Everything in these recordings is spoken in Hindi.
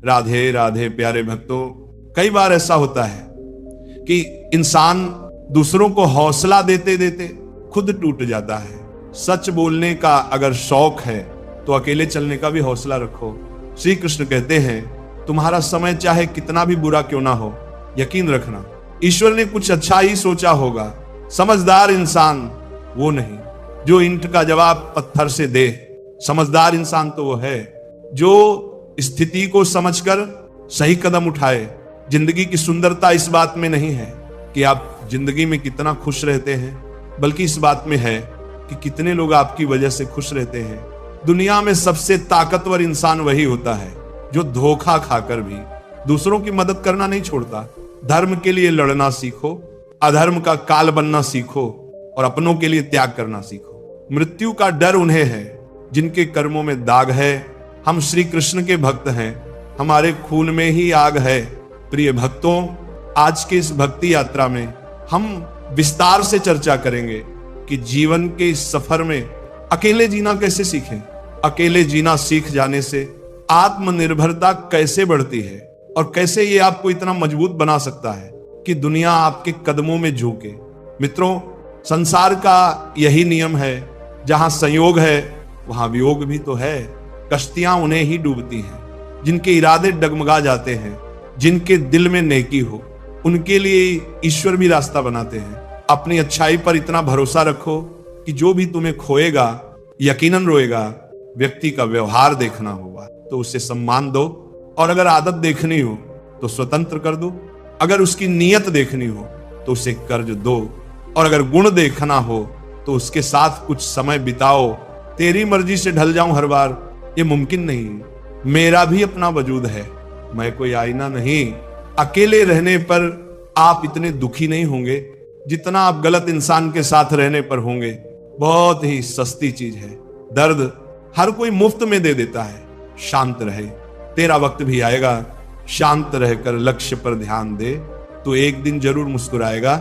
राधे राधे प्यारे भक्तों, कई बार ऐसा होता है कि इंसान दूसरों को हौसला देते देते खुद टूट जाता है। सच बोलने का अगर शौक है तो अकेले चलने का भी हौसला रखो। श्री कृष्ण कहते हैं तुम्हारा समय चाहे कितना भी बुरा क्यों ना हो, यकीन रखना ईश्वर ने कुछ अच्छा ही सोचा होगा। समझदार इंसान वो नहीं जो ईंट का जवाब पत्थर से दे। समझदार इंसान तो वो है जो स्थिति को समझकर सही कदम उठाए। जिंदगी की सुंदरता इस बात में नहीं है कि आप जिंदगी में कितना खुश रहते हैं, बल्कि इस बात में है कि कितने लोग आपकी वजह से खुश रहते हैं। दुनिया में सबसे ताकतवर इंसान वही होता है जो धोखा खाकर भी दूसरों की मदद करना नहीं छोड़ता। धर्म के लिए लड़ना सीखो, अधर्म का काल बनना सीखो और अपनों के लिए त्याग करना सीखो। मृत्यु का डर उन्हें है जिनके कर्मों में दाग है। हम श्री कृष्ण के भक्त हैं, हमारे खून में ही आग है। प्रिय भक्तों, आज के इस भक्ति यात्रा में हम विस्तार से चर्चा करेंगे कि जीवन के इस सफर में अकेले जीना कैसे सीखें। अकेले जीना सीख जाने से आत्मनिर्भरता कैसे बढ़ती है और कैसे ये आपको इतना मजबूत बना सकता है कि दुनिया आपके कदमों में झुके। मित्रों, संसार का यही नियम है, जहां संयोग है वहां वियोग भी तो है। कश्तियां उन्हें ही डूबती हैं जिनके इरादे डगमगा जाते हैं। जिनके दिल में नेकी हो उनके लिए ईश्वर भी रास्ता बनाते हैं। अपनी अच्छाई पर इतना भरोसा रखो कि जो भी तुम्हें खोएगा यकीनन रोएगा। व्यक्ति का व्यवहार देखना होगा तो उसे सम्मान दो, और अगर आदत देखनी हो तो स्वतंत्र कर दो। अगर उसकी नीयत देखनी हो तो उसे कर्ज दो, और अगर गुण देखना हो तो उसके साथ कुछ समय बिताओ। तेरी मर्जी से ढल जाऊं हर बार, ये मुमकिन नहीं। मेरा भी अपना वजूद है, मैं कोई आईना नहीं। अकेले रहने पर आप इतने दुखी नहीं होंगे जितना आप गलत इंसान के साथ रहने पर होंगे। बहुत ही सस्ती चीज है। दर्द हर कोई मुफ्त में दे देता है। शांत रहे, तेरा वक्त भी आएगा। शांत रहकर लक्ष्य पर ध्यान दे तो एक दिन जरूर मुस्कुराएगा।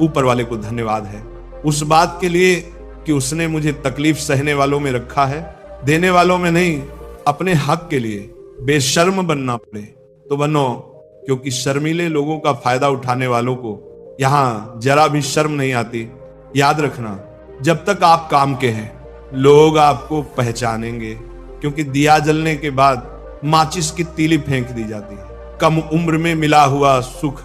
ऊपर वाले को धन्यवाद है उस बात के लिए कि उसने मुझे तकलीफ सहने वालों में रखा है, देने वालों में नहीं। अपने हक के लिए बेशर्म बनना पड़े तो बनो, क्योंकि शर्मीले लोगों का फायदा उठाने वालों को यहां जरा भी शर्म नहीं आती। याद रखना, जब तक आप काम के हैं लोग आपको पहचानेंगे, क्योंकि दिया जलने के बाद माचिस की तीली फेंक दी जाती है। कम उम्र में मिला हुआ सुख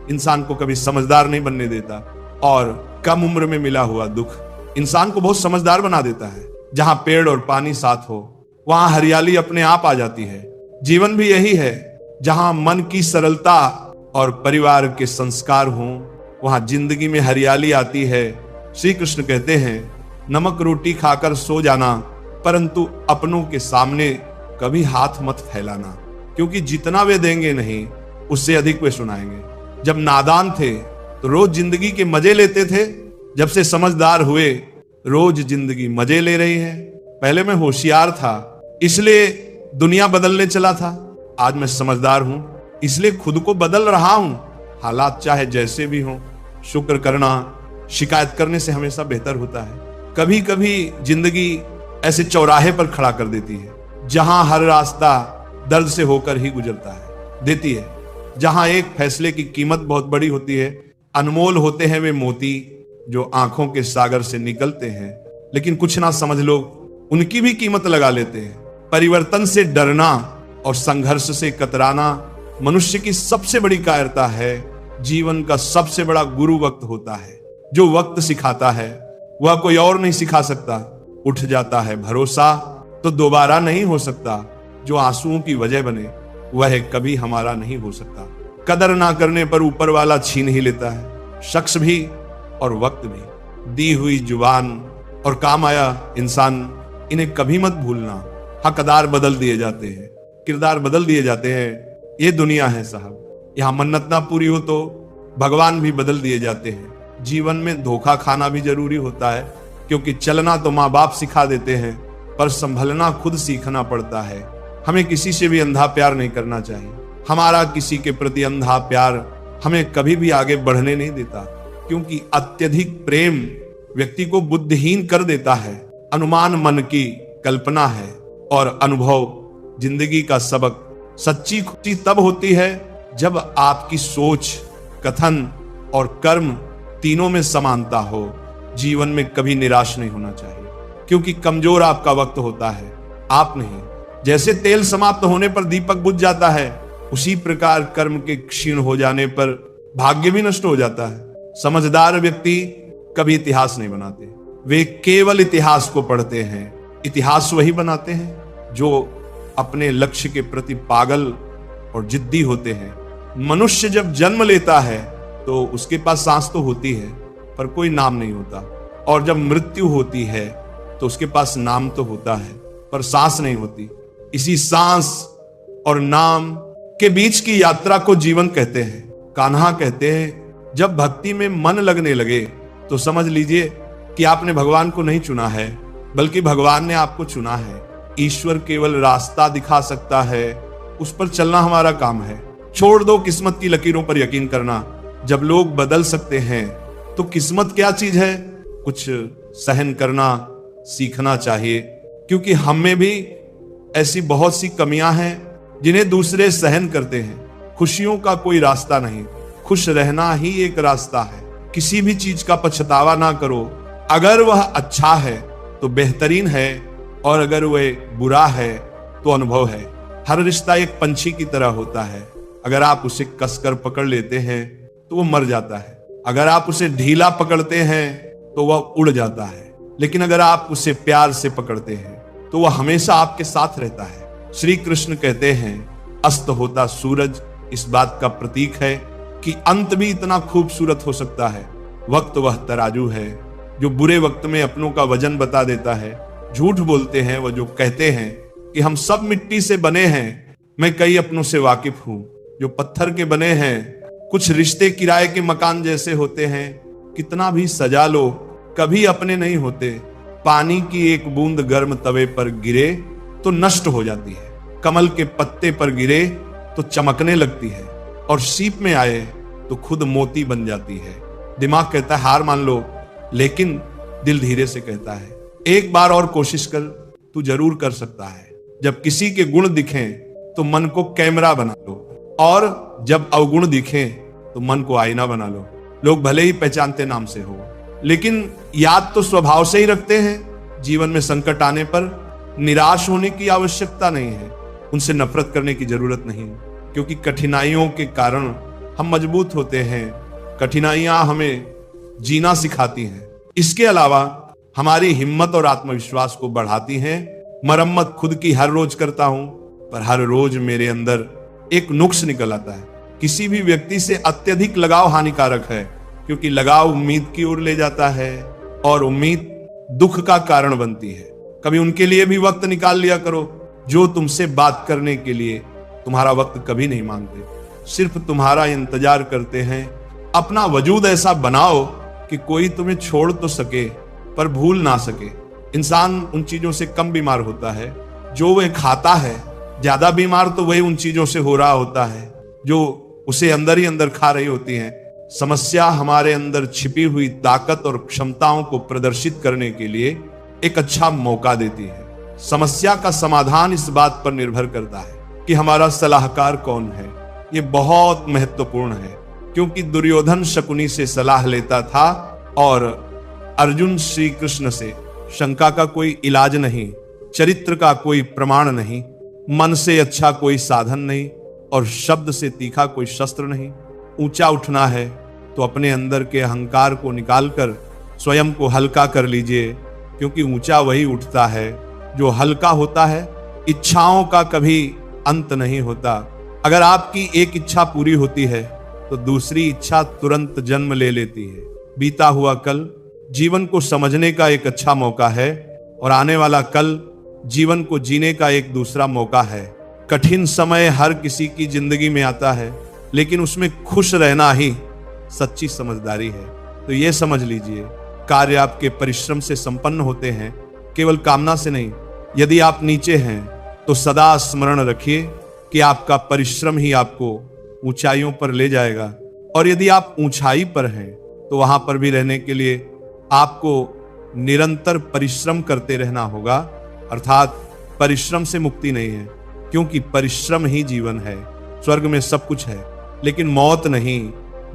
इंसान को कभी समझदार नहीं बनने देता, और कम उम्र में मिला हुआ दुख इंसान को बहुत समझदार बना देता है। जहां पेड़ और पानी साथ हो वहां हरियाली अपने आप आ जाती है। जीवन भी यही है, जहां मन की सरलता और परिवार के संस्कार हों वहां जिंदगी में हरियाली आती है। श्री कृष्ण कहते हैं नमक रोटी खाकर सो जाना, परंतु अपनों के सामने कभी हाथ मत फैलाना, क्योंकि जितना वे देंगे नहीं उससे अधिक वे सुनाएंगे। जब नादान थे तो रोज जिंदगी के मजे लेते थे, जब से समझदार हुए रोज जिंदगी मजे ले रही है। पहले मैं होशियार था इसलिए दुनिया बदलने चला था, आज मैं समझदार हूं इसलिए खुद को बदल रहा हूं। हालात चाहे जैसे भी हों, शुक्र करना शिकायत करने से हमेशा बेहतर होता है। कभी कभी जिंदगी ऐसे चौराहे पर खड़ा कर देती है जहां हर रास्ता दर्द से होकर ही गुजरता है, देती है। जहां एक फैसले की कीमत बहुत बड़ी होती है। अनमोल होते हैं वे मोती जो आंखों के सागर से निकलते हैं, लेकिन कुछ ना समझ लोग उनकी भी कीमत लगा लेते हैं। परिवर्तन से डरना और संघर्ष से कतराना मनुष्य की सबसे बड़ी कायरता है। जीवन का सबसे बड़ा गुरु वक्त होता है। जो वक्त सिखाता है वह कोई और नहीं सिखा सकता। उठ जाता है भरोसा तो दोबारा नहीं हो सकता। जो आंसुओं की वजह बने वह कभी हमारा नहीं हो सकता। कदर ना करने पर ऊपर वाला छीन ही लेता है, शख्स भी और वक्त भी। दी हुई जुबान और काम आया इंसान, इन्हें कभी मत भूलना। हकदार बदल दिए जाते हैं, किरदार बदल दिए जाते हैं। ये दुनिया है साहब, यहां मन्नत ना पूरी हो तो भगवान भी बदल दिए जाते हैं। जीवन में धोखा खाना भी जरूरी होता है, क्योंकि चलना तो माँ बाप सिखा देते हैं, पर संभलना खुद सीखना पड़ता है। हमें किसी से भी अंधा प्यार नहीं करना चाहिए। हमारा किसी के प्रति अंधा प्यार हमें कभी भी आगे बढ़ने नहीं देता, क्योंकि अत्यधिक प्रेम व्यक्ति को बुद्धिहीन कर देता है। अनुमान मन की कल्पना है और अनुभव जिंदगी का सबक सच्ची खुशी तब होती है जब आपकी सोच, कथन और कर्म तीनों में समानता हो। जीवन में कभी निराश नहीं होना चाहिए, क्योंकि कमजोर आपका वक्त होता है, आप नहीं। जैसे तेल समाप्त होने पर दीपक बुझ जाता है, उसी प्रकार कर्म के क्षीण हो जाने पर भाग्य भी नष्ट हो जाता है। समझदार व्यक्ति कभी इतिहास नहीं बनाते, वे केवल इतिहास को पढ़ते हैं। इतिहास वही बनाते हैं जो अपने लक्ष्य के प्रति पागल और जिद्दी होते हैं। मनुष्य जब जन्म लेता है तो उसके पास सांस तो होती है पर कोई नाम नहीं होता, और जब मृत्यु होती है तो उसके पास नाम तो होता है पर सांस नहीं होती। इसी सांस और नाम के बीच की यात्रा को जीवन कहते हैं। कान्हा कहते हैं, जब भक्ति में मन लगने लगे तो समझ लीजिए कि आपने भगवान को नहीं चुना है, बल्कि भगवान ने आपको चुना है। ईश्वर केवल रास्ता दिखा सकता है, उस पर चलना हमारा काम है। छोड़ दो किस्मत की लकीरों पर यकीन करना। जब लोग बदल सकते हैं तो किस्मत क्या चीज है? कुछ सहन करना सीखना चाहिए, क्योंकि हम में भी ऐसी बहुत सी कमियां हैं जिन्हें दूसरे सहन करते हैं। खुशियों का कोई रास्ता नहीं, खुश रहना ही एक रास्ता है। किसी भी चीज का पछतावा ना करो। अगर वह अच्छा है तो बेहतरीन है, और अगर वह बुरा है तो अनुभव है। हर रिश्ता एक पंछी की तरह होता है। अगर आप उसे कसकर पकड़ लेते हैं तो वो मर जाता है, अगर आप उसे ढीला पकड़ते हैं तो वह उड़ जाता है, लेकिन अगर आप उसे प्यार से पकड़ते हैं तो वह हमेशा आपके साथ रहता है। श्री कृष्ण कहते हैं, अस्त होता सूरज इस बात का प्रतीक है कि अंत भी इतना खूबसूरत हो सकता है। वक्त वह तराजू है जो बुरे वक्त में अपनों का वजन बता देता है। झूठ बोलते हैं वह जो कहते हैं कि हम सब मिट्टी से बने हैं। मैं कई अपनों से वाकिफ हूं जो पत्थर के बने हैं। कुछ रिश्ते किराए के मकान जैसे होते हैं, कितना भी सजा लो कभी अपने नहीं होते। पानी की एक बूंद गर्म तवे पर गिरे तो नष्ट हो जाती है, कमल के पत्ते पर गिरे तो चमकने लगती है, और सीप में आए तो खुद मोती बन जाती है। दिमाग कहता है हार मान लो, लेकिन दिल धीरे से कहता है एक बार और कोशिश कर, तू जरूर कर सकता है। जब किसी के गुण दिखें तो मन को कैमरा बना लो, और जब अवगुण दिखें तो मन को आईना बना लो। लोग भले ही पहचानते नाम से हो, लेकिन याद तो स्वभाव से ही रखते हैं। जीवन में संकट आने पर निराश होने की आवश्यकता नहीं है, उनसे नफरत करने की जरूरत नहीं, क्योंकि कठिनाइयों के कारण हम मजबूत होते हैं। कठिनाइयां हमें जीना सिखाती हैं। इसके अलावा हमारी हिम्मत और आत्मविश्वास को बढ़ाती हैं। मरम्मत खुद की हर रोज करता हूं, पर हर रोज मेरे अंदर एक नुक्स निकल आता है। किसी भी व्यक्ति से अत्यधिक लगाव हानिकारक है, क्योंकि लगाव उम्मीद की ओर ले जाता है, और उम्मीद दुख का कारण बनती है। कभी उनके लिए भी वक्त निकाल लिया करो जो तुमसे बात करने के लिए तुम्हारा वक्त कभी नहीं मांगते, सिर्फ तुम्हारा इंतजार करते हैं। अपना वजूद ऐसा बनाओ कि कोई तुम्हें छोड़ तो सके पर भूल ना सके। इंसान उन चीजों से कम बीमार होता है जो वह खाता है, ज्यादा बीमार तो वही उन चीजों से हो रहा होता है जो उसे अंदर ही अंदर खा रही होती हैं। समस्या हमारे अंदर छिपी हुई ताकत और क्षमताओं को प्रदर्शित करने के लिए एक अच्छा मौका देती है। समस्या का समाधान इस बात पर निर्भर करता है कि हमारा सलाहकार कौन है। ये बहुत महत्वपूर्ण है, क्योंकि दुर्योधन शकुनी से सलाह लेता था और अर्जुन श्री कृष्ण से। शंका का कोई इलाज नहीं, चरित्र का कोई प्रमाण नहीं, मन से अच्छा कोई साधन नहीं, और शब्द से तीखा कोई शस्त्र नहीं। ऊंचा उठना है तो अपने अंदर के अहंकार को निकालकर स्वयं को हल्का कर लीजिए, क्योंकि ऊंचा वही उठता है जो हल्का होता है। इच्छाओं का कभी अंत नहीं होता। अगर आपकी एक इच्छा पूरी होती है तो दूसरी इच्छा तुरंत जन्म ले लेती है। बीता हुआ कल जीवन को समझने का एक अच्छा मौका है, और आने वाला कल जीवन को जीने का एक दूसरा मौका है। कठिन समय हर किसी की जिंदगी में आता है, लेकिन उसमें खुश रहना ही सच्ची समझदारी है। तो ये समझ लीजिए, कार्य आपके परिश्रम से संपन्न होते हैं, केवल कामना से नहीं। यदि आप नीचे हैं तो सदा स्मरण रखिए कि आपका परिश्रम ही आपको ऊंचाइयों पर ले जाएगा, और यदि आप ऊंचाई पर हैं तो वहां पर भी रहने के लिए आपको निरंतर परिश्रम करते रहना होगा। अर्थात परिश्रम से मुक्ति नहीं है, क्योंकि परिश्रम ही जीवन है। स्वर्ग में सब कुछ है लेकिन मौत नहीं,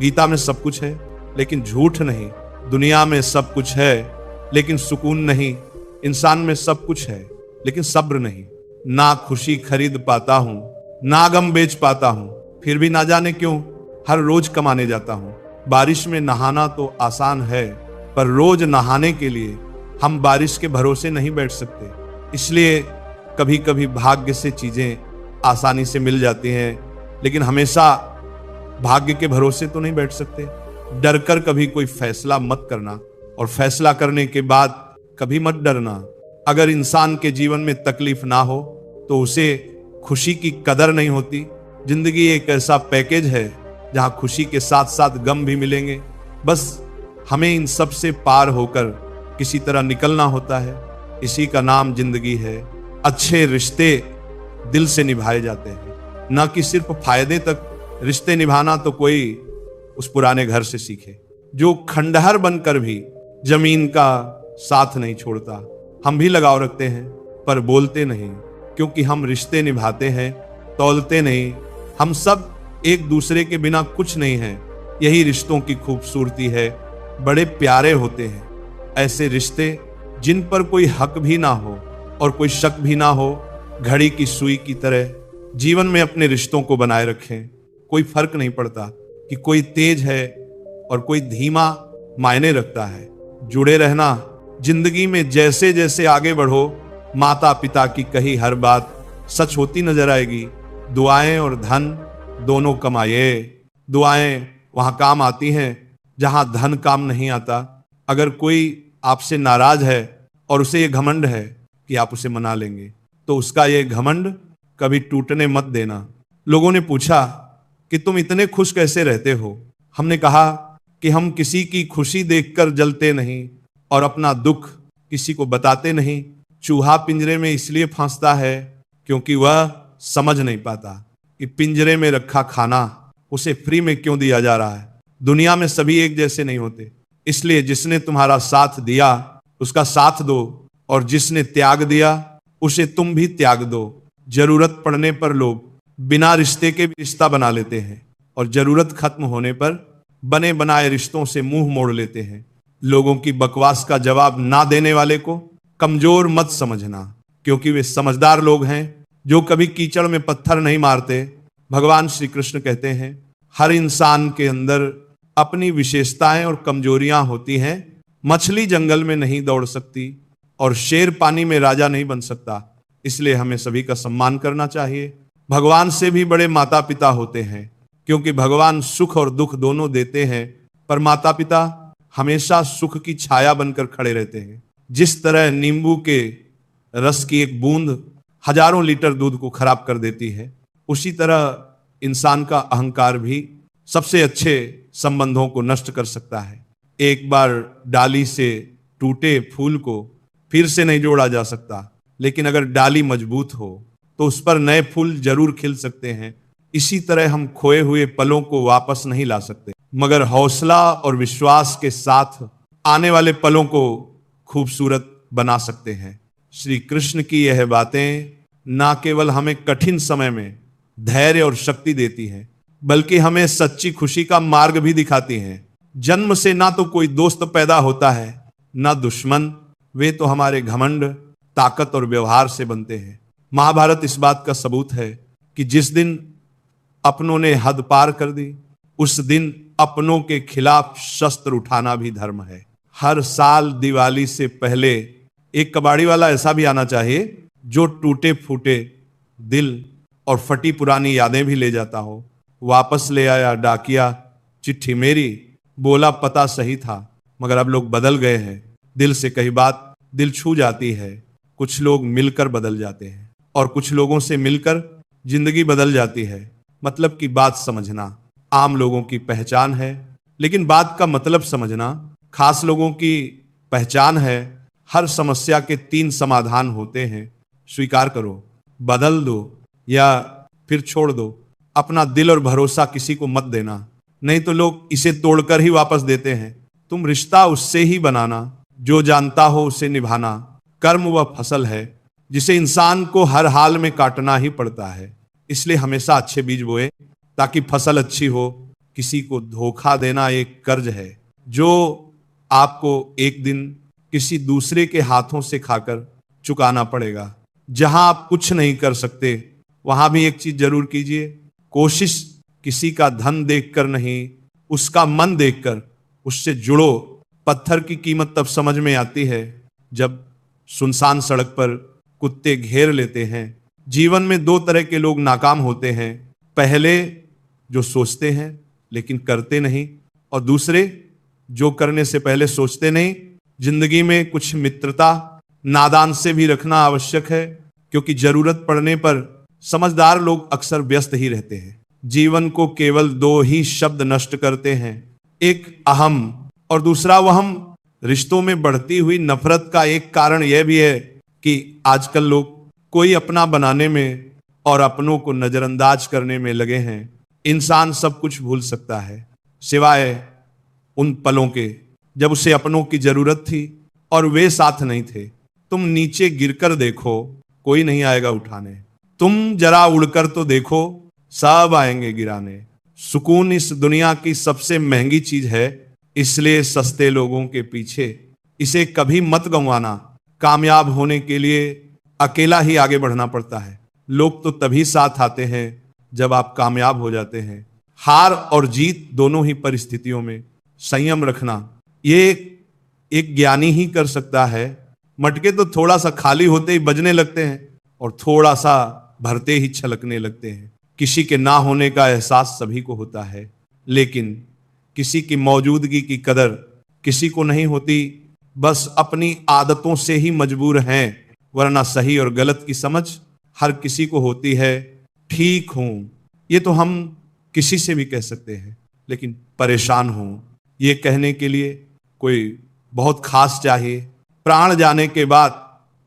गीता में सब कुछ है लेकिन झूठ नहीं, दुनिया में सब कुछ है लेकिन सुकून नहीं, इंसान में सब कुछ है लेकिन सब्र नहीं। ना खुशी खरीद पाता हूं, ना गम बेच पाता हूं, फिर भी ना जाने क्यों हर रोज कमाने जाता हूं। बारिश में नहाना तो आसान है, पर रोज नहाने के लिए हम बारिश के भरोसे नहीं बैठ सकते। इसलिए कभी कभी भाग्य से चीजें आसानी से मिल जाती हैं, लेकिन हमेशा भाग्य के भरोसे तो नहीं बैठ सकते। डरकर कभी कोई फैसला मत करना, और फैसला करने के बाद कभी मत डरना। अगर इंसान के जीवन में तकलीफ ना हो तो उसे खुशी की कदर नहीं होती। जिंदगी एक ऐसा पैकेज है जहां खुशी के साथ साथ गम भी मिलेंगे। बस हमें इन सब से पार होकर किसी तरह निकलना होता है। इसी का नाम जिंदगी है। अच्छे रिश्ते दिल से निभाए जाते हैं, न कि सिर्फ फायदे तक। रिश्ते निभाना तो कोई उस पुराने घर से सीखे जो खंडहर बनकर भी जमीन का साथ नहीं छोड़ता। हम भी लगाव रखते हैं पर बोलते नहीं, क्योंकि हम रिश्ते निभाते हैं, तौलते नहीं। हम सब एक दूसरे के बिना कुछ नहीं है। यही रिश्तों की खूबसूरती है। बड़े प्यारे होते हैं ऐसे रिश्ते जिन पर कोई हक भी ना हो और कोई शक भी ना हो। घड़ी की सुई की तरह जीवन में अपने रिश्तों को बनाए रखें। कोई फर्क नहीं पड़ता कि कोई तेज है और कोई धीमा मायने रखता है। जुड़े रहना। जिंदगी में जैसे जैसे आगे बढ़ो, माता पिता की कही हर बात सच होती नजर आएगी। दुआएं और धन दोनों कमाइए। दुआएं वहां काम आती हैं जहां धन काम नहीं आता। अगर कोई आपसे नाराज है और उसे ये घमंड है कि आप उसे मना लेंगे, तो उसका ये घमंड कभी टूटने मत देना। लोगों ने पूछा कि तुम इतने खुश कैसे रहते हो? हमने कहा कि हम किसी की खुशी देखकर जलते नहीं और अपना दुख किसी को बताते नहीं। चूहा पिंजरे में इसलिए फंसता है क्योंकि वह समझ नहीं पाता कि पिंजरे में रखा खाना उसे फ्री में क्यों दिया जा रहा है। दुनिया में सभी एक जैसे नहीं होते, इसलिए जिसने तुम्हारा साथ दिया उसका साथ दो, और जिसने त्याग दिया उसे तुम भी त्याग दो। जरूरत पड़ने पर लोग बिना रिश्ते के भी रिश्ता बना लेते हैं, और जरूरत खत्म होने पर बने बनाए रिश्तों से मुंह मोड़ लेते हैं। लोगों की बकवास का जवाब ना देने वाले को कमजोर मत समझना, क्योंकि वे समझदार लोग हैं जो कभी कीचड़ में पत्थर नहीं मारते। भगवान श्री कृष्ण कहते हैं, हर इंसान के अंदर अपनी विशेषताएं और कमजोरियां होती हैं। मछली जंगल में नहीं दौड़ सकती और शेर पानी में राजा नहीं बन सकता। इसलिए हमें सभी का सम्मान करना चाहिए। भगवान से भी बड़े माता पिता होते हैं, क्योंकि भगवान सुख और दुख दोनों देते हैं, पर माता पिता हमेशा सुख की छाया बनकर खड़े रहते हैं। जिस तरह नींबू के रस की एक बूंद हजारों लीटर दूध को खराब कर देती है, उसी तरह इंसान का अहंकार भी सबसे अच्छे संबंधों को नष्ट कर सकता है। एक बार डाली से टूटे फूल को फिर से नहीं जोड़ा जा सकता, लेकिन अगर डाली मजबूत हो तो उस पर नए फूल जरूर खिल सकते हैं। इसी तरह हम खोए हुए पलों को वापस नहीं ला सकते, मगर हौसला और विश्वास के साथ आने वाले पलों को खूबसूरत बना सकते हैं। श्री कृष्ण की यह बातें ना केवल हमें कठिन समय में धैर्य और शक्ति देती हैं, बल्कि हमें सच्ची खुशी का मार्ग भी दिखाती हैं। जन्म से ना तो कोई दोस्त पैदा होता है, ना दुश्मन। वे तो हमारे घमंड, ताकत और व्यवहार से बनते हैं। महाभारत इस बात का सबूत है कि जिस दिन अपनों ने हद पार कर दी, उस दिन अपनों के खिलाफ शस्त्र उठाना भी धर्म है। हर साल दिवाली से पहले एक कबाड़ी वाला ऐसा भी आना चाहिए जो टूटे फूटे दिल और फटी पुरानी यादें भी ले जाता हो। वापस ले आया डाकिया चिट्ठी मेरी, बोला पता सही था, मगर अब लोग बदल गए हैं। दिल से कही बात दिल छू जाती है। कुछ लोग मिलकर बदल जाते हैं और कुछ लोगों से मिलकर जिंदगी बदल जाती है। मतलब की बात समझना आम लोगों की पहचान है, लेकिन बात का मतलब समझना खास लोगों की पहचान है। हर समस्या के 3 समाधान होते हैं। स्वीकार करो, बदल दो या फिर छोड़ दो। अपना दिल और भरोसा किसी को मत देना, नहीं तो लोग इसे तोड़कर ही वापस देते हैं। तुम रिश्ता उससे ही बनाना जो जानता हो उसे निभाना। कर्म वह फसल है जिसे इंसान को हर हाल में काटना ही पड़ता है। इसलिए हमेशा अच्छे बीज बोए ताकि फसल अच्छी हो। किसी को धोखा देना एक कर्ज है जो आपको एक दिन किसी दूसरे के हाथों से खाकर चुकाना पड़ेगा। जहां आप कुछ नहीं कर सकते वहां भी एक चीज जरूर कीजिए, कोशिश किसी का धन देखकर नहीं, उसका मन देखकर उससे जुड़ो। पत्थर की कीमत तब समझ में आती है जब सुनसान सड़क पर कुत्ते घेर लेते हैं। जीवन में दो तरह के लोग नाकाम होते हैं, पहले जो सोचते हैं लेकिन करते नहीं, और दूसरे जो करने से पहले सोचते नहीं। जिंदगी में कुछ मित्रता नादान से भी रखना आवश्यक है, क्योंकि जरूरत पड़ने पर समझदार लोग अक्सर व्यस्त ही रहते हैं। जीवन को केवल दो ही शब्द नष्ट करते हैं, एक अहम और दूसरा वहम। रिश्तों में बढ़ती हुई नफरत का एक कारण यह भी है कि आजकल लोग कोई अपना बनाने में और अपनों को नजरअंदाज करने में लगे हैं। इंसान सब कुछ भूल सकता है सिवाय उन पलों के जब उसे अपनों की जरूरत थी और वे साथ नहीं थे। तुम नीचे गिरकर देखो, कोई नहीं आएगा उठाने। तुम जरा उड़कर तो देखो, सब आएंगे गिराने। सुकून इस दुनिया की सबसे महंगी चीज है, इसलिए सस्ते लोगों के पीछे इसे कभी मत गंवाना। कामयाब होने के लिए अकेला ही आगे बढ़ना पड़ता है। लोग तो तभी साथ आते हैं जब आप कामयाब हो जाते हैं। हार और जीत दोनों ही परिस्थितियों में संयम रखना ये एक ज्ञानी ही कर सकता है। मटके तो थोड़ा सा खाली होते ही बजने लगते हैं और थोड़ा सा भरते ही छलकने लगते हैं। किसी के ना होने का एहसास सभी को होता है, लेकिन किसी की मौजूदगी की कदर किसी को नहीं होती। बस अपनी आदतों से ही मजबूर हैं, वरना सही और गलत की समझ हर किसी को होती है। ठीक हूं ये तो हम किसी से भी कह सकते हैं, लेकिन परेशान हूं ये कहने के लिए कोई बहुत खास चाहिए। प्राण जाने के बाद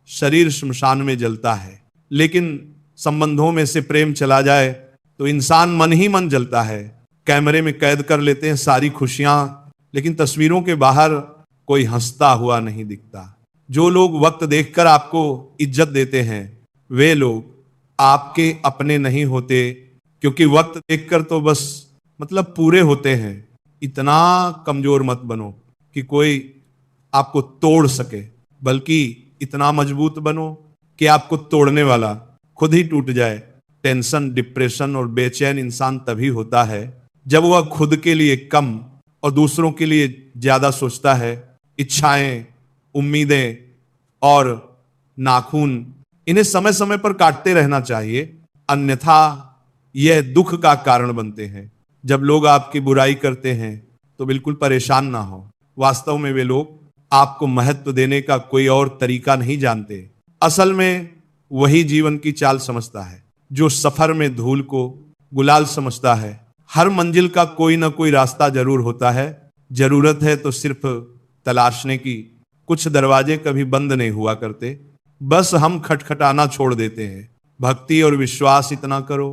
शरीर श्मशान में जलता है, लेकिन संबंधों में से प्रेम चला जाए तो इंसान मन ही मन जलता है। कैमरे में कैद कर लेते हैं सारी खुशियां, लेकिन तस्वीरों के बाहर कोई हंसता हुआ नहीं दिखता। जो लोग वक्त देखकर आपको इज्जत देते हैं वे लोग आपके अपने नहीं होते, क्योंकि वक्त देखकर तो बस मतलब पूरे होते हैं। इतना कमजोर मत बनो कि कोई आपको तोड़ सके, बल्कि इतना मजबूत बनो कि आपको तोड़ने वाला खुद ही टूट जाए। टेंशन, डिप्रेशन और बेचैन इंसान तभी होता है जब वह खुद के लिए कम और दूसरों के लिए ज्यादा सोचता है। इच्छाएं, उम्मीदें और नाखून इन्हें समय समय पर काटते रहना चाहिए, अन्यथा यह दुख का कारण बनते हैं। जब लोग आपकी बुराई करते हैं तो बिल्कुल परेशान ना हो। वास्तव में वे लोग आपको महत्व देने का कोई और तरीका नहीं जानते। असल में वही जीवन की चाल समझता है जो सफर में धूल को गुलाल समझता है। हर मंजिल का कोई ना कोई रास्ता जरूर होता है, जरूरत है तो सिर्फ तलाशने की। कुछ दरवाजे कभी बंद नहीं हुआ करते, बस हम खटखटाना छोड़ देते हैं। भक्ति और विश्वास इतना करो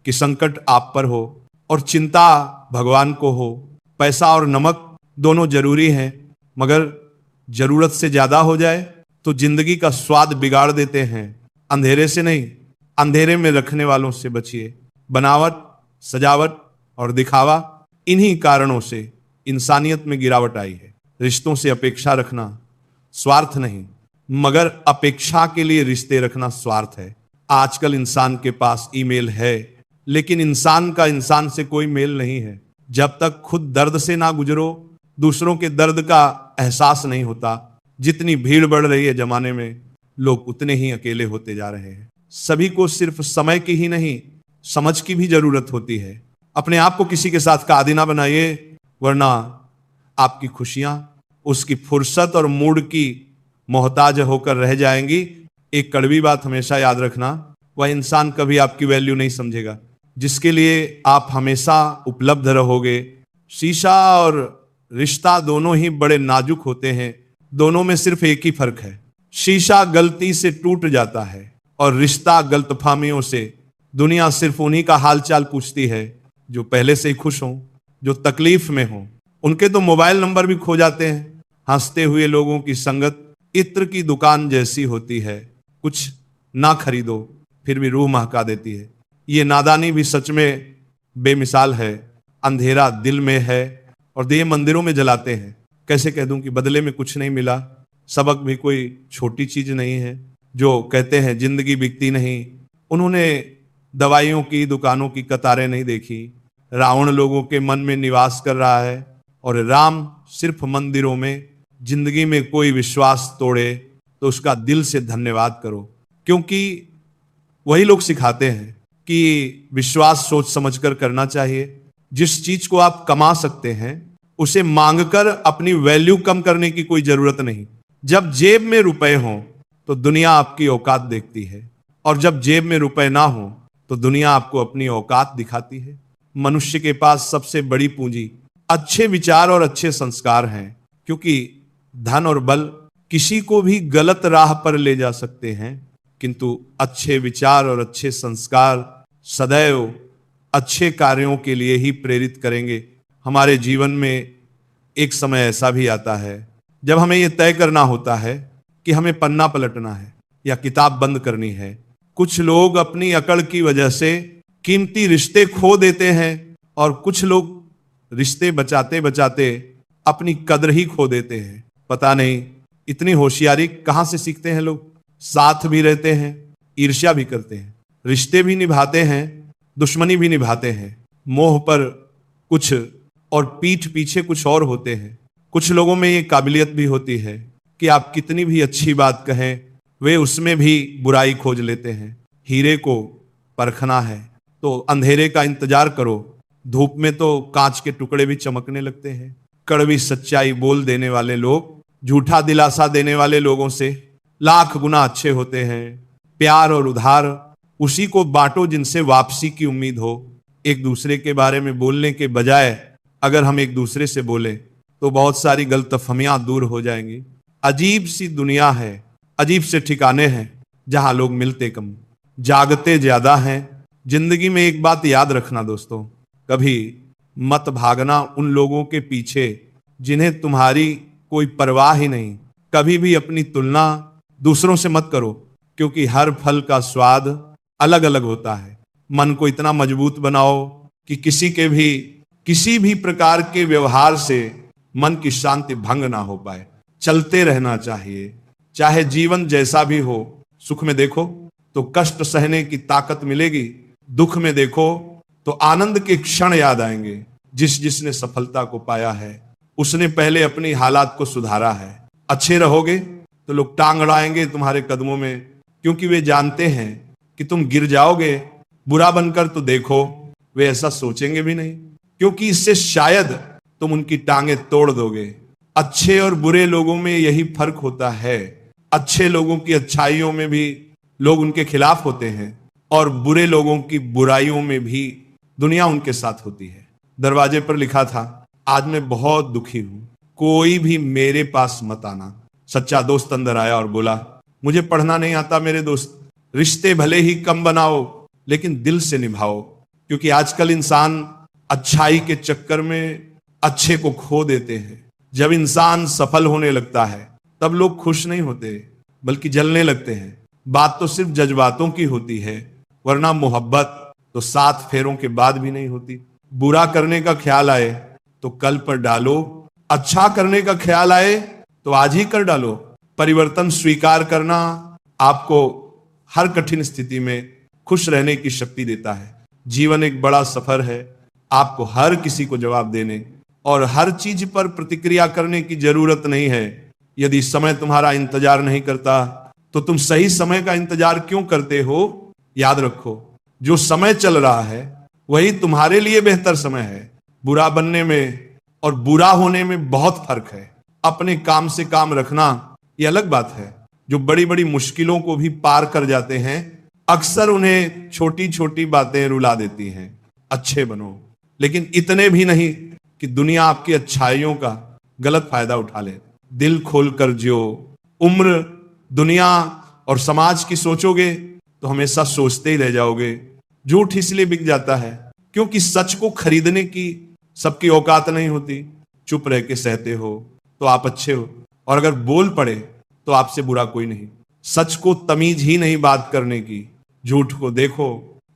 कि संकट आप पर हो और चिंता भगवान को हो। पैसा और नमक दोनों जरूरी हैं, मगर जरूरत से ज्यादा हो जाए तो जिंदगी का स्वाद बिगाड़ देते हैं। अंधेरे से नहीं, अंधेरे में रखने वालों से बचिए। बनावट, सजावट और दिखावा, इन्हीं कारणों से इंसानियत में गिरावट आई है। रिश्तों से अपेक्षा रखना स्वार्थ नहीं, मगर अपेक्षा के लिए रिश्ते रखना स्वार्थ है। आजकल इंसान के पास ईमेल है, लेकिन इंसान का इंसान से कोई मेल नहीं है। जब तक खुद दर्द से ना गुजरो, दूसरों के दर्द का एहसास नहीं होता। जितनी भीड़ बढ़ रही है जमाने में, लोग उतने ही अकेले होते जा रहे हैं। सभी को सिर्फ समय की ही नहीं, समझ की भी जरूरत होती है। अपने आप को किसी के साथ कादी ना बनाइए, वरना आपकी खुशियां उसकी फुर्सत और मूड की मोहताज होकर रह जाएंगी। एक कड़वी बात हमेशा याद रखना, वह इंसान कभी आपकी वैल्यू नहीं समझेगा जिसके लिए आप हमेशा उपलब्ध रहोगे। शीशा और रिश्ता दोनों ही बड़े नाजुक होते हैं, दोनों में सिर्फ एक ही फर्क है। शीशा गलती से टूट जाता है और रिश्ता गलतफहमियों से। दुनिया सिर्फ उन्हीं का हालचाल पूछती है जो पहले से ही खुश हों, जो तकलीफ में हों। उनके तो मोबाइल नंबर भी खो जाते हैं। हंसते हुए लोगों की संगत इत्र की दुकान जैसी होती है। कुछ ना खरीदो फिर भी रूह महका देती है। ये नादानी भी सच में बेमिसाल है। अंधेरा दिल में है और दिए मंदिरों में जलाते हैं। कैसे कह दूं कि बदले में कुछ नहीं मिला। सबक भी कोई छोटी चीज नहीं है। जो कहते हैं जिंदगी बिकती नहीं, उन्होंने दवाइयों की दुकानों की कतारें नहीं देखी। रावण लोगों के मन में निवास कर रहा है और राम सिर्फ मंदिरों में। जिंदगी में कोई विश्वास तोड़े तो उसका दिल से धन्यवाद करो, क्योंकि वही लोग सिखाते हैं कि विश्वास सोच समझकर करना चाहिए। जिस चीज को आप कमा सकते हैं उसे मांगकर अपनी वैल्यू कम करने की कोई जरूरत नहीं। जब जेब में रुपए हों तो दुनिया आपकी औकात देखती है, और जब जेब में रुपए ना हो तो दुनिया आपको अपनी औकात दिखाती है। मनुष्य के पास सबसे बड़ी पूंजी अच्छे विचार और अच्छे संस्कार हैं, क्योंकि धन और बल किसी को भी गलत राह पर ले जा सकते हैं, किंतु अच्छे विचार और अच्छे संस्कार सदैव अच्छे कार्यों के लिए ही प्रेरित करेंगे। हमारे जीवन में एक समय ऐसा भी आता है जब हमें यह तय करना होता है कि हमें पन्ना पलटना है या किताब बंद करनी है। कुछ लोग अपनी अकड़ की वजह से कीमती रिश्ते खो देते हैं और कुछ लोग रिश्ते बचाते बचाते अपनी कद्र ही खो देते हैं। पता नहीं इतनी होशियारी कहां से सीखते हैं लोग। साथ भी रहते हैं, ईर्ष्या भी करते हैं, रिश्ते भी निभाते हैं, दुश्मनी भी निभाते हैं। मोह पर कुछ और पीठ पीछे कुछ और होते हैं। कुछ लोगों में ये काबिलियत भी होती है कि आप कितनी भी अच्छी बात कहें वे उसमें भी बुराई खोज लेते हैं। हीरे को परखना है तो अंधेरे का इंतजार करो। धूप में तो कांच के टुकड़े भी चमकने लगते हैं। कड़वी सच्चाई बोल देने वाले लोग झूठा दिलासा देने वाले लोगों से लाख गुना अच्छे होते हैं। प्यार और उधार उसी को बांटो जिनसे वापसी की उम्मीद हो। एक दूसरे के बारे में बोलने के बजाय अगर हम एक दूसरे से बोले तो बहुत सारी गलतफहमियां दूर हो जाएंगी। अजीब सी दुनिया है, अजीब से ठिकाने हैं जहां लोग मिलते कम, जागते ज्यादा हैं। जिंदगी में एक बात याद रखना दोस्तों, कभी मत भागना उन लोगों के पीछे जिन्हें तुम्हारी कोई परवाह ही नहीं। कभी भी अपनी तुलना दूसरों से मत करो, क्योंकि हर फल का स्वाद अलग अलग होता है। मन को इतना मजबूत बनाओ कि किसी भी प्रकार के व्यवहार से मन की शांति भंग ना हो पाए। चलते रहना चाहिए, चाहे जीवन जैसा भी हो। सुख में देखो तो कष्ट सहने की ताकत मिलेगी, दुख में देखो तो आनंद के क्षण याद आएंगे। जिसने सफलता को पाया है उसने पहले अपनी हालात को सुधारा है। अच्छे रहोगे तो लोग टांग अड़ाएंगे तुम्हारे कदमों में, क्योंकि वे जानते हैं कि तुम गिर जाओगे। बुरा बनकर तो देखो, वे ऐसा सोचेंगे भी नहीं, क्योंकि इससे शायद तुम उनकी टांगे तोड़ दोगे। अच्छे और बुरे लोगों में यही फर्क होता है। अच्छे लोगों की अच्छाइयों में भी लोग उनके खिलाफ होते हैं और बुरे लोगों की बुराइयों में भी दुनिया उनके साथ होती है। दरवाजे पर लिखा था, आज मैं बहुत दुखी हूं, कोई भी मेरे पास मत आना। सच्चा दोस्त अंदर आया और बोला, मुझे पढ़ना नहीं आता मेरे दोस्त। रिश्ते भले ही कम बनाओ लेकिन दिल से निभाओ, क्योंकि आजकल इंसान अच्छाई के चक्कर में अच्छे को खो देते हैं। जब इंसान सफल होने लगता है तब लोग खुश नहीं होते बल्कि जलने लगते हैं। बात तो सिर्फ जज्बातों की होती है, वरना मोहब्बत तो 7 फेरों के बाद भी नहीं होती। बुरा करने का ख्याल आए तो कल पर डालो, अच्छा करने का ख्याल आए तो आज ही कर डालो। परिवर्तन स्वीकार करना आपको हर कठिन स्थिति में खुश रहने की शक्ति देता है। जीवन एक बड़ा सफर है, आपको हर किसी को जवाब देने और हर चीज पर प्रतिक्रिया करने की जरूरत नहीं है। यदि समय तुम्हारा इंतजार नहीं करता तो तुम सही समय का इंतजार क्यों करते हो? याद रखो, जो समय चल रहा है वही तुम्हारे लिए बेहतर समय है। बुरा बनने में और बुरा होने में बहुत फर्क है। अपने काम से काम रखना ये अलग बात है। जो बड़ी बड़ी मुश्किलों को भी पार कर जाते हैं, अक्सर उन्हें छोटी छोटी बातें रुला देती हैं। अच्छे बनो, लेकिन इतने भी नहीं कि दुनिया आपकी अच्छाइयों का गलत फायदा उठा ले। दिल खोलकर जियो। उम्र, दुनिया और समाज की सोचोगे तो हमेशा सोचते ही रह जाओगे। झूठ इसलिए बिक जाता है क्योंकि सच को खरीदने की सबकी औकात नहीं होती। चुप रह के सहते हो तो आप अच्छे हो, और अगर बोल पड़े तो आपसे बुरा कोई नहीं। सच को तमीज ही नहीं बात करने की। झूठ को देखो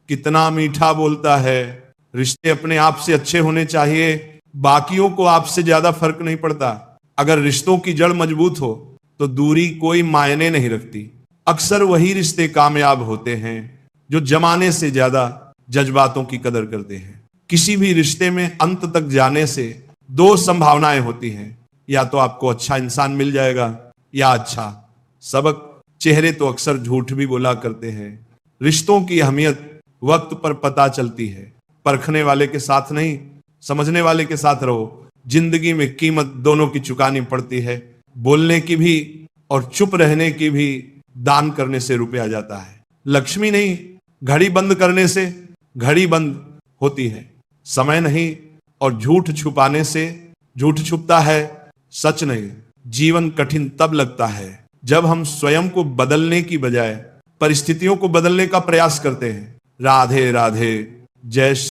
कितना मीठा बोलता है। रिश्ते अपने आप से अच्छे होने चाहिए, बाकियों को आपसे ज्यादा फर्क नहीं पड़ता। अगर रिश्तों की जड़ मजबूत हो तो दूरी कोई मायने नहीं रखती। अक्सर वही रिश्ते कामयाब होते हैं जो जमाने से ज्यादा जज्बातों की कदर करते हैं। किसी भी रिश्ते में अंत तक जाने से दो संभावनाएं होती हैं, या तो आपको अच्छा इंसान मिल जाएगा या अच्छा सबक। चेहरे तो अक्सर झूठ भी बोला करते हैं। रिश्तों की अहमियत वक्त पर पता चलती है। परखने वाले के साथ नहीं, समझने वाले के साथ रहो। जिंदगी में कीमत दोनों की चुकानी पड़ती है, बोलने की भी और चुप रहने की भी। दान करने से रुपया जाता है, लक्ष्मी नहीं। घड़ी बंद करने से घड़ी बंद होती है, समय नहीं। और झूठ छुपाने से झूठ छुपता है, सच नहीं। जीवन कठिन तब लगता है जब हम स्वयं को बदलने की बजाय परिस्थितियों को बदलने का प्रयास करते हैं। राधे राधे, जय